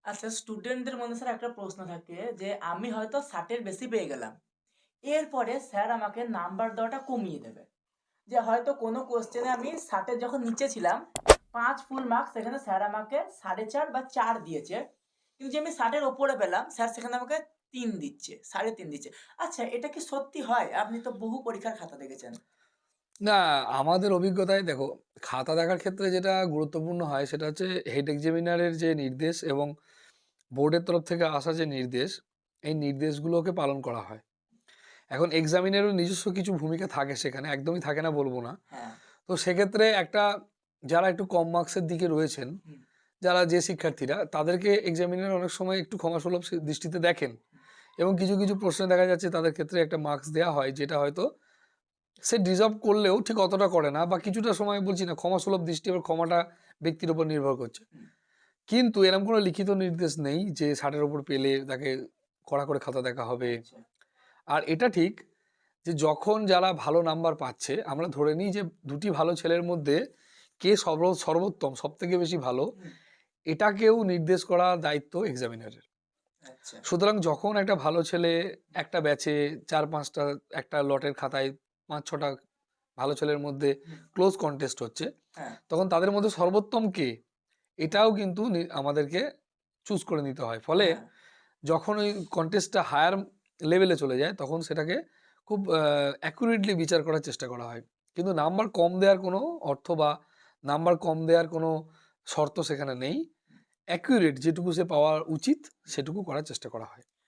আচ্ছা, স্টুডেন্টদের মধ্যে স্যার একটা প্রশ্ন থাকে যে আমি হয়তো ৬০ এর বেশি পেয়ে গেলাম। এরপরে স্যার আমাকে নাম্বার দেওয়াটা কমিয়ে দেবে। যে হয়তো কোনো কোয়েশ্চেনে আমি ৬০ এর যখন নিচে ছিলাম, ৫ ফুল মার্কস সেখানে স্যার আমাকে ৪.৫ বা ৪ দিয়েছে। কিন্তু যে আমি ৬০ এর উপরে পেলাম, স্যার সেখানে আমাকে ৩ দিচ্ছে, ৩.৫ দিচ্ছে। আচ্ছা, এটা কি সত্যি হয়? আপনি তো বহু পরীক্ষার খাতা দেখেছেন। না, আমাদের অভিজ্ঞতায় দেখো, খাতা দেখার ক্ষেত্রে যেটা গুরুত্বপূর্ণ হয় সেটা হচ্ছে হেড এক্সামিনারের যে নির্দেশ এবং বোর্ডের তরফ থেকে আসা যে নির্দেশ, এই নির্দেশগুলোকে পালন করা হয়। এখন এক্সামিনেরও নিজস্ব কিছু ভূমিকা থাকে সেখানে, একদমই থাকে না বলবো না। হ্যাঁ। তো সেক্ষেত্রে একটা, যারা একটু কম মার্কসের দিকে রয়েছেন, হুম, যারা যে শিক্ষার্থীরা, তাদেরকে এক্সামিনার অনেক সময় একটু ক্ষমাসুলভ দৃষ্টিতে দেখেন এবং কিছু কিছু প্রশ্নে দেখা যাচ্ছে তাদের ক্ষেত্রে একটা মার্কস দেওয়া হয় যেটা হয়তো সে ডিজার্ভ করলেও ঠিক অতটা করে না, বা কিছুটা সময় বলছি না ক্ষমাসুলভ দৃষ্টি, এবার ক্ষমাটা ব্যক্তির উপর নির্ভর করছে। হুম। কিন্তু এরকম কোনো লিখিত নির্দেশ নেই যে ৬০-এর ওপর পেলে তাকে কড়া করে খাতা দেখা হবে। আচ্ছা। আর এটা ঠিক যে যখন যারা ভালো নাম্বার পাচ্ছে, আমরা ধরে নিই যে দুটি ভালো ছেলের মধ্যে কে সর্বোত্তম, সব থেকে বেশি ভালো, হুম। এটাকেও নির্দেশ করা দায়িত্ব এক্সামিনারের। আচ্ছা। সুতরাং যখন একটা ভালো ছেলে একটা ব্যাচে ৪-৫টা, একটা লটের খাতায় ৫-৬টা ভালো ছেলের মধ্যে হুম। ক্লোজ কন্টেস্ট হচ্ছে, হ্যাঁ। তখন তাদের মধ্যে সর্বোত্তম কে, এটাও কিন্তু আমাদেরকে চুজ করে নিতে হয়। ফলে হ্যাঁ। যখন ওই কন্টেস্টটা হায়ার লেভেলে চলে যায়, তখন সেটাকে খুব অ্যাকুরেটলি বিচার করার চেষ্টা করা হয়। কিন্তু নাম্বার কম দেওয়ার কোনো অর্থ বা নাম্বার কম দেওয়ার কোনো শর্ত সেখানে নেই। অ্যাকুরেট যেটুকু সে পাওয়া উচিত সেটুকু করার চেষ্টা করা হয়।